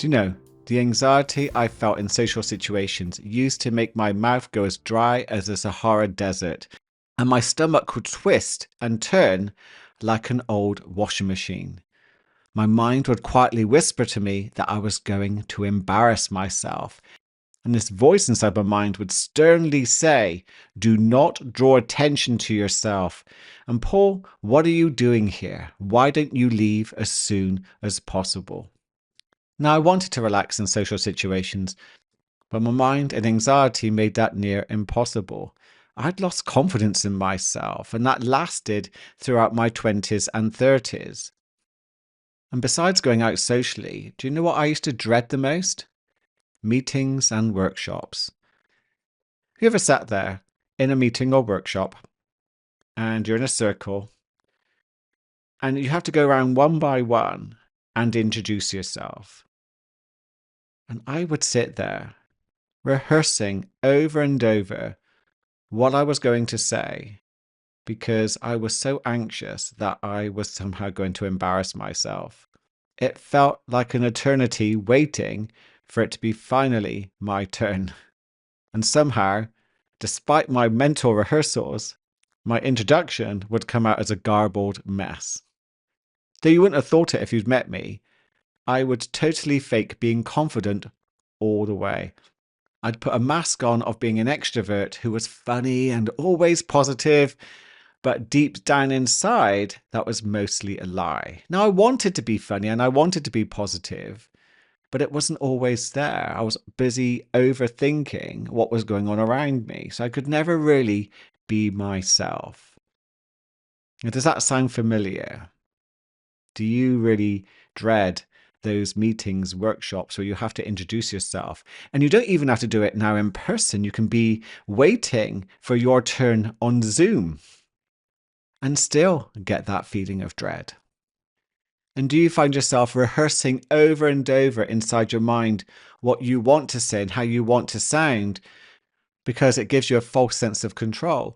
Do you know, the anxiety I felt in social situations used to make my mouth go as dry as a Sahara desert, and my stomach would twist and turn like an old washing machine. My mind would quietly whisper to me that I was going to embarrass myself. And this voice inside my mind would sternly say, "Do not draw attention to yourself. And Paul, what are you doing here? Why don't you leave as soon as possible?" Now, I wanted to relax in social situations, but my mind and anxiety made that near impossible. I'd lost confidence in myself, and that lasted throughout my 20s and 30s. And besides going out socially, do you know what I used to dread the most? Meetings and workshops. Have you ever sat there in a meeting or workshop and you're in a circle and you have to go around one by one and introduce yourself? And I would sit there rehearsing over and over what I was going to say because I was so anxious that I was somehow going to embarrass myself. It felt like an eternity waiting for it to be finally my turn. And somehow, despite my mental rehearsals, my introduction would come out as a garbled mess. Though you wouldn't have thought it if you'd met me, I would totally fake being confident all the way. I'd put a mask on of being an extrovert who was funny and always positive, but deep down inside, that was mostly a lie. Now, I wanted to be funny and I wanted to be positive, but it wasn't always there. I was busy overthinking what was going on around me, so I could never really be myself. Now, does that sound familiar? Do you really dread those meetings, workshops where you have to introduce yourself? And you don't even have to do it now in person. You can be waiting for your turn on Zoom and still get that feeling of dread. And do you find yourself rehearsing over and over inside your mind what you want to say and how you want to sound because it gives you a false sense of control?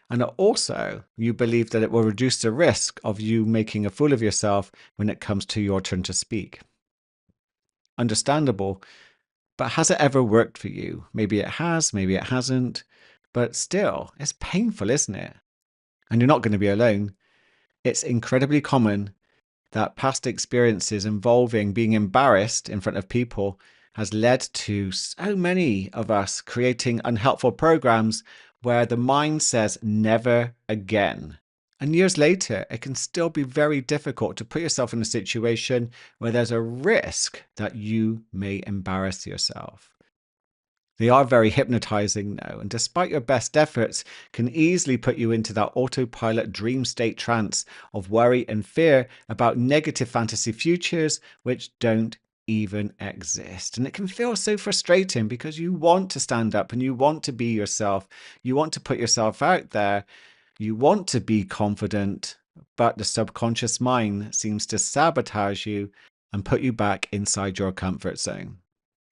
And also, you believe that it will reduce the risk of you making a fool of yourself when it comes to your turn to speak. Understandable, but has it ever worked for you? Maybe it has, maybe it hasn't, but still, it's painful, isn't it? And you're not going to be alone. It's incredibly common that past experiences involving being embarrassed in front of people has led to so many of us creating unhelpful programs where the mind says never again. And years later, it can still be very difficult to put yourself in a situation where there's a risk that you may embarrass yourself. They are very hypnotizing now, and despite your best efforts, can easily put you into that autopilot dream state trance of worry and fear about negative fantasy futures which don't even exist. And it can feel so frustrating because you want to stand up and you want to be yourself. You want to put yourself out there. You want to be confident, but the subconscious mind seems to sabotage you and put you back inside your comfort zone.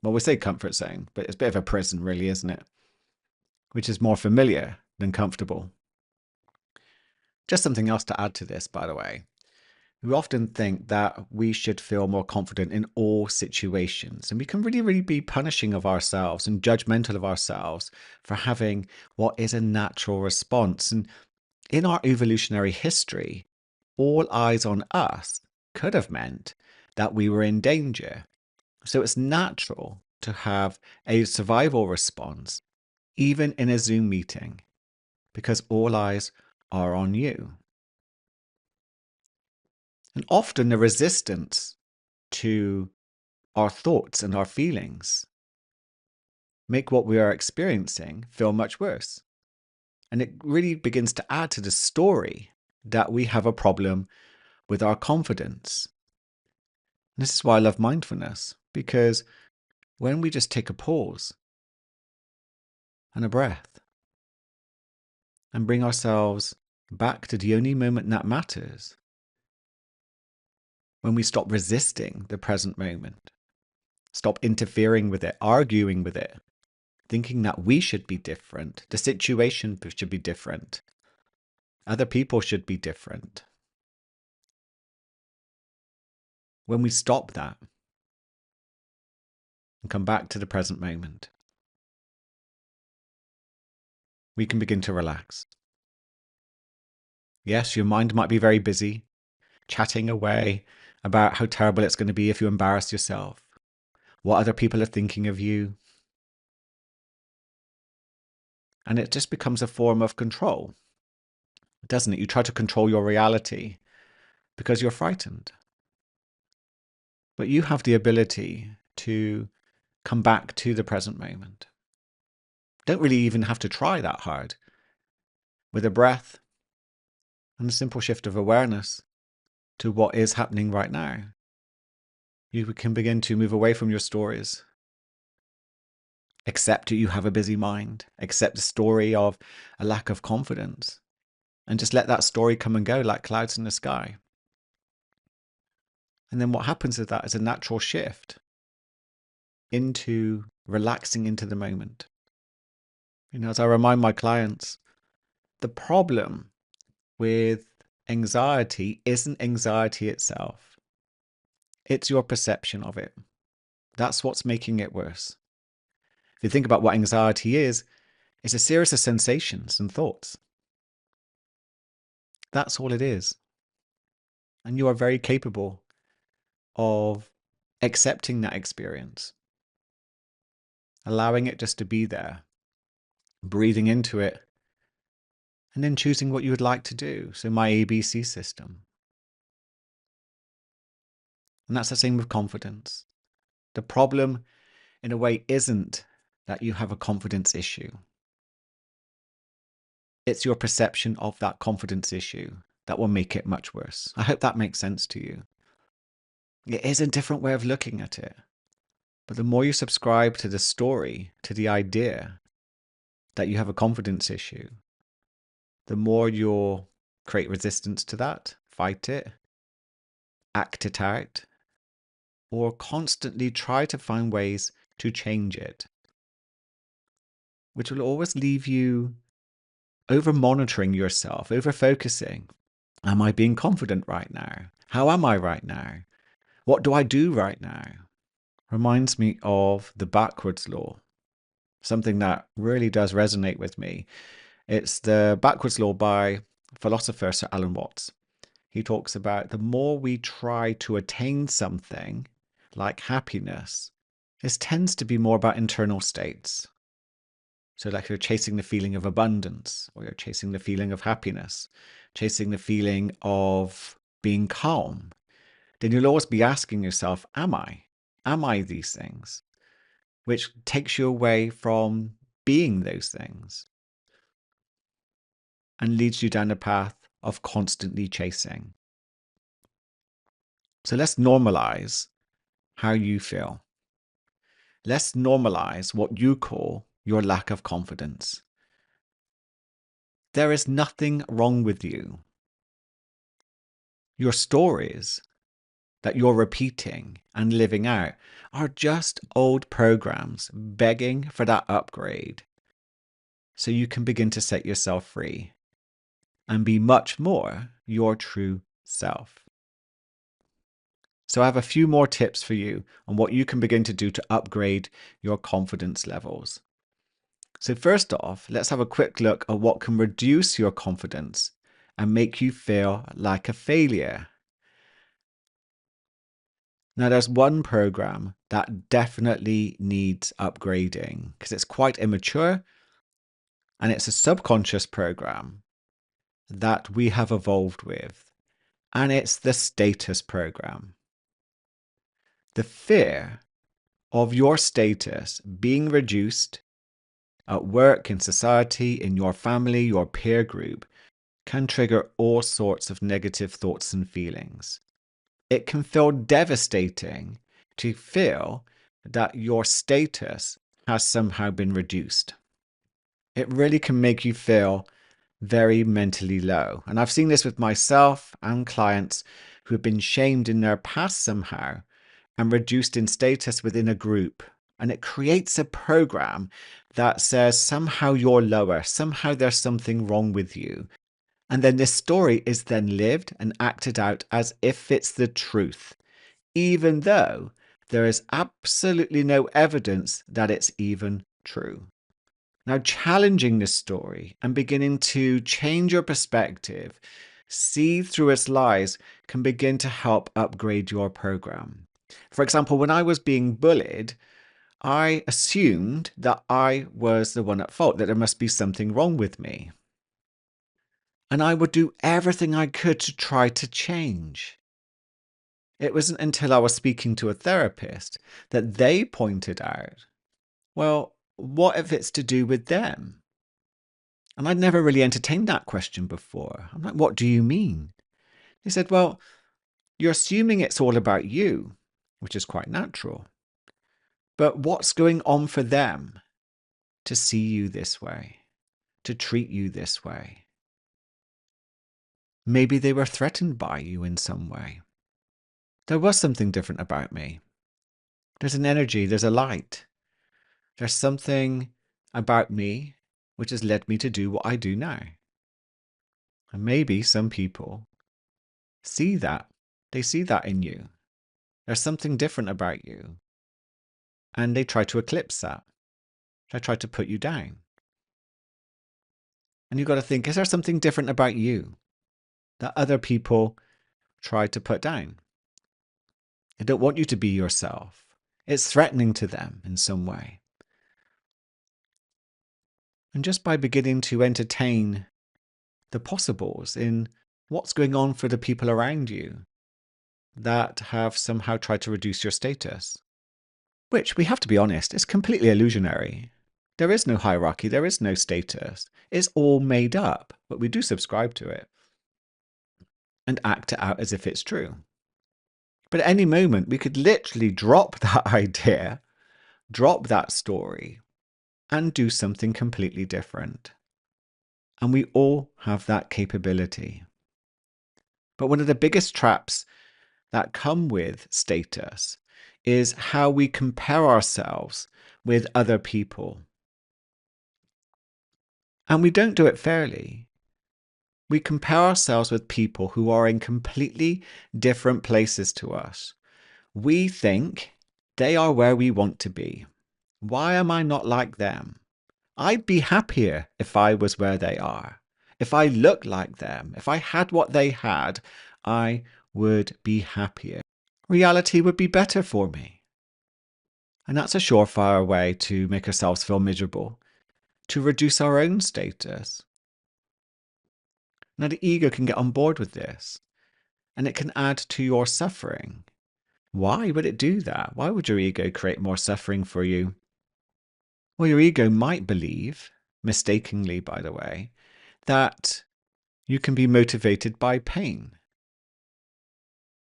Well, we say comfort zone, but it's a bit of a prison, really, isn't it? Which is more familiar than comfortable. Just something else to add to this, by the way. We often think that we should feel more confident in all situations, and we can really, really be punishing of ourselves and judgmental of ourselves for having what is a natural response. And in our evolutionary history, all eyes on us could have meant that we were in danger. So it's natural to have a survival response, even in a Zoom meeting, because all eyes are on you. And often the resistance to our thoughts and our feelings make what we are experiencing feel much worse. And it really begins to add to the story that we have a problem with our confidence. This is why I love mindfulness, because when we just take a pause and a breath and bring ourselves back to the only moment that matters, when we stop resisting the present moment, stop interfering with it, arguing with it, thinking that we should be different, the situation should be different, other people should be different. When we stop that and come back to the present moment, we can begin to relax. Yes, your mind might be very busy, chatting away about how terrible it's going to be if you embarrass yourself, what other people are thinking of you. And it just becomes a form of control, doesn't it? You try to control your reality because you're frightened. But you have the ability to come back to the present moment. Don't really even have to try that hard. With a breath and a simple shift of awareness to what is happening right now, you can begin to move away from your stories. Accept that you have a busy mind. Accept the story of a lack of confidence. And just let that story come and go like clouds in the sky. And then what happens with that is a natural shift into relaxing into the moment. As I remind my clients, the problem with anxiety isn't anxiety itself. It's your perception of it. That's what's making it worse. If you think about what anxiety is, it's a series of sensations and thoughts. That's all it is. And you are very capable of accepting that experience, allowing it just to be there, breathing into it, and then choosing what you would like to do. So my ABC system. And that's the same with confidence. The problem, in a way, isn't that you have a confidence issue. It's your perception of that confidence issue that will make it much worse. I hope that makes sense to you. It is a different way of looking at it. But the more you subscribe to the story, to the idea that you have a confidence issue, the more you'll create resistance to that, fight it, act it out, or constantly try to find ways to change it, which will always leave you over monitoring yourself, over focusing. Am I being confident right now? How am I right now? What do I do right now? Reminds me of the backwards law, something that really does resonate with me. It's the backwards law by philosopher Sir Alan Watts. He talks about the more we try to attain something like happiness, this tends to be more about internal states. So like you're chasing the feeling of abundance, or you're chasing the feeling of happiness, chasing the feeling of being calm, then you'll always be asking yourself, am I? Am I these things? Which takes you away from being those things and leads you down a path of constantly chasing. So let's normalize how you feel. Let's normalize what you call your lack of confidence. There is nothing wrong with you. Your stories that you're repeating and living out are just old programs begging for that upgrade so you can begin to set yourself free and be much more your true self. So I have a few more tips for you on what you can begin to do to upgrade your confidence levels. So first off, let's have a quick look at what can reduce your confidence and make you feel like a failure. Now, there's one program that definitely needs upgrading because it's quite immature and it's a subconscious program that we have evolved with, and it's the status program. The fear of your status being reduced at work, in society, in your family, your peer group, can trigger all sorts of negative thoughts and feelings. It can feel devastating to feel that your status has somehow been reduced. It really can make you feel very mentally low. And I've seen this with myself and clients who have been shamed in their past somehow and reduced in status within a group. And it creates a program that says somehow you're lower, somehow there's something wrong with you. And then this story is then lived and acted out as if it's the truth, even though there is absolutely no evidence that it's even true. Now, challenging this story and beginning to change your perspective, see through its lies, can begin to help upgrade your program. For example, when I was being bullied, I assumed that I was the one at fault, that there must be something wrong with me. And I would do everything I could to try to change. It wasn't until I was speaking to a therapist that they pointed out, well, what if it's to do with them? And I'd never really entertained that question before. I'm like, what do you mean? They said, well, you're assuming it's all about you, which is quite natural. But what's going on for them to see you this way, to treat you this way? Maybe they were threatened by you in some way. There was something different about me. There's an energy, there's a light. There's something about me which has led me to do what I do now. And maybe some people see that. They see that in you. There's something different about you. And they try to eclipse that. They try to put you down. And you've got to think, is there something different about you that other people try to put down? They don't want you to be yourself. It's threatening to them in some way. And just by beginning to entertain the possibles in what's going on for the people around you that have somehow tried to reduce your status, which, we have to be honest, is completely illusionary. There is no hierarchy, there is no status. It's all made up, but we do subscribe to it and act it out as if it's true. But at any moment, we could literally drop that idea, drop that story, and do something completely different. And we all have that capability. But one of the biggest traps that come with status is how we compare ourselves with other people. And we don't do it fairly. We compare ourselves with people who are in completely different places to us. We think they are where we want to be. Why am I not like them? I'd be happier if I was where they are. If I looked like them, if I had what they had, I would be happier. Reality would be better for me. And that's a surefire way to make ourselves feel miserable, to reduce our own status. Now, the ego can get on board with this, and it can add to your suffering. Why would it do that? Why would your ego create more suffering for you? Well, your ego might believe, mistakenly by the way, that you can be motivated by pain.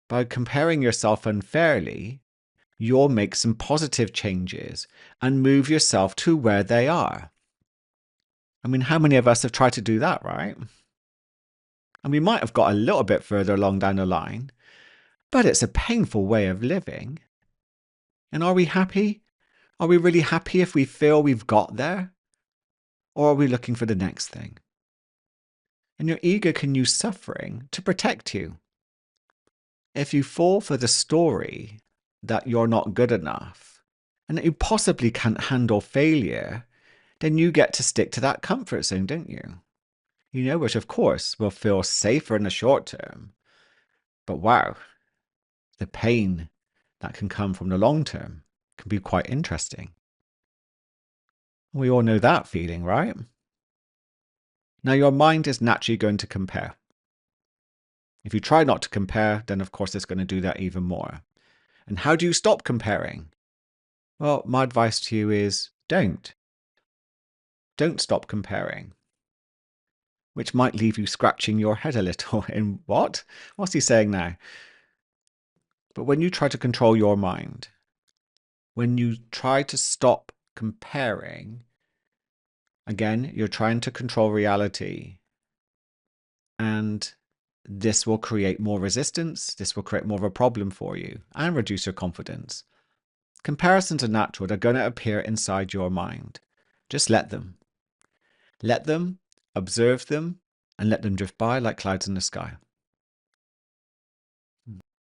By comparing yourself unfairly, you'll make some positive changes and move yourself to where they are. I mean, how many of us have tried to do that, right? And we might have got a little bit further along down the line, but it's a painful way of living. And are we happy? Are we really happy if we feel we've got there? Or are we looking for the next thing? And your ego can use suffering to protect you. If you fall for the story that you're not good enough and that you possibly can't handle failure, then you get to stick to that comfort zone, don't you? You know, which of course will feel safer in the short term. But wow, the pain that can come from the long term can be quite interesting. We all know that feeling, right? Now, your mind is naturally going to compare. If you try not to compare, then of course it's going to do that even more. And how do you stop comparing? Well, my advice to you is don't. Don't stop comparing. Which might leave you scratching your head a little in what? What's he saying now? But when you try to control your mind, when you try to stop comparing, again, you're trying to control reality. And this will create more resistance. This will create more of a problem for you and reduce your confidence. Comparisons are natural. They're going to appear inside your mind. Just let them. Let them, observe them, and let them drift by like clouds in the sky.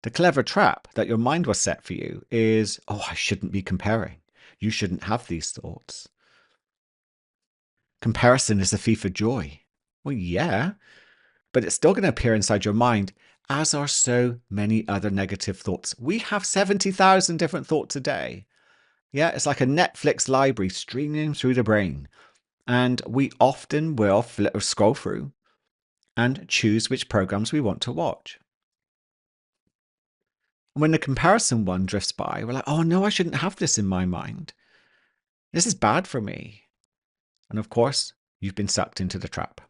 The clever trap that your mind was set for you is, oh, I shouldn't be comparing. You shouldn't have these thoughts. Comparison is the thief of joy. Well, yeah, but it's still going to appear inside your mind, as are so many other negative thoughts. We have 70,000 different thoughts a day. Yeah, it's like a Netflix library streaming through the brain. And we often will scroll through and choose which programs we want to watch. When the comparison one drifts by, we're like, oh no, I shouldn't have this in my mind. This is bad for me. And of course, you've been sucked into the trap.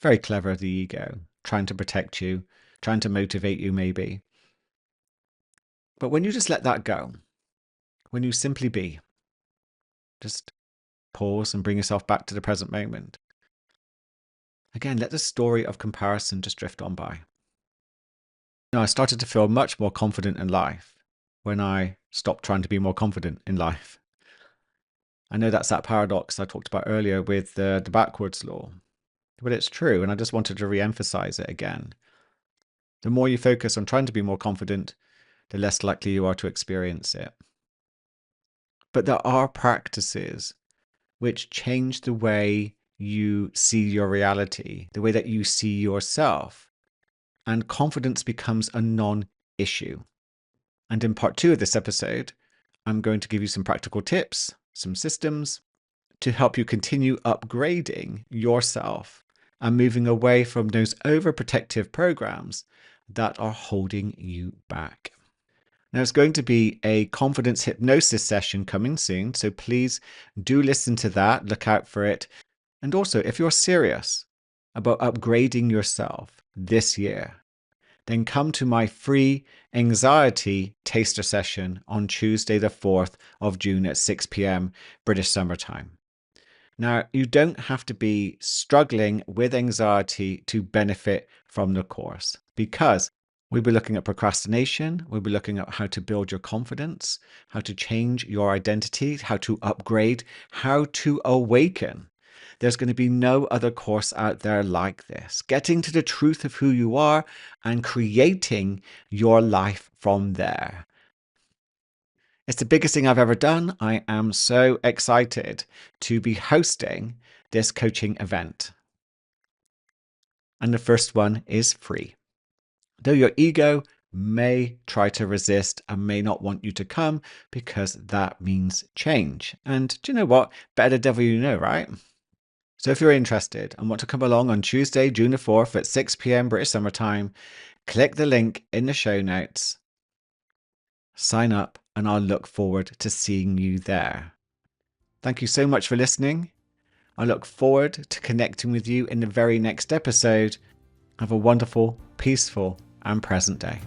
Very clever, the ego, trying to protect you, trying to motivate you maybe. But when you just let that go, when you simply be, just pause and bring yourself back to the present moment. Again, let the story of comparison just drift on by. I started to feel much more confident in life when I stopped trying to be more confident in life. I know that's that paradox I talked about earlier with the backwards law, but it's true, and I just wanted to re-emphasize it again. The more you focus on trying to be more confident, the less likely you are to experience it. But there are practices which change the way you see your reality, the way that you see yourself, and confidence becomes a non-issue. And in part 2 of this episode, I'm going to give you some practical tips, some systems to help you continue upgrading yourself and moving away from those overprotective programs that are holding you back. Now, it's going to be a confidence hypnosis session coming soon, so please do listen to that, look out for it. And also, if you're serious about upgrading yourself this year, then come to my free anxiety taster session on Tuesday, the 4th of June at 6 p.m. British Summer Time. Now, you don't have to be struggling with anxiety to benefit from the course, because we'll be looking at procrastination, we'll be looking at how to build your confidence, how to change your identity, how to upgrade, how to awaken. There's going to be no other course out there like this. Getting to the truth of who you are and creating your life from there. It's the biggest thing I've ever done. I am so excited to be hosting this coaching event. And the first one is free. Though your ego may try to resist and may not want you to come, because that means change. And do you know what? Better the devil you know, right? So if you're interested and want to come along on Tuesday, June the 4th at 6 p.m. British Summer Time, click the link in the show notes, sign up, and I'll look forward to seeing you there. Thank you so much for listening. I look forward to connecting with you in the very next episode. Have a wonderful, peaceful, and present day.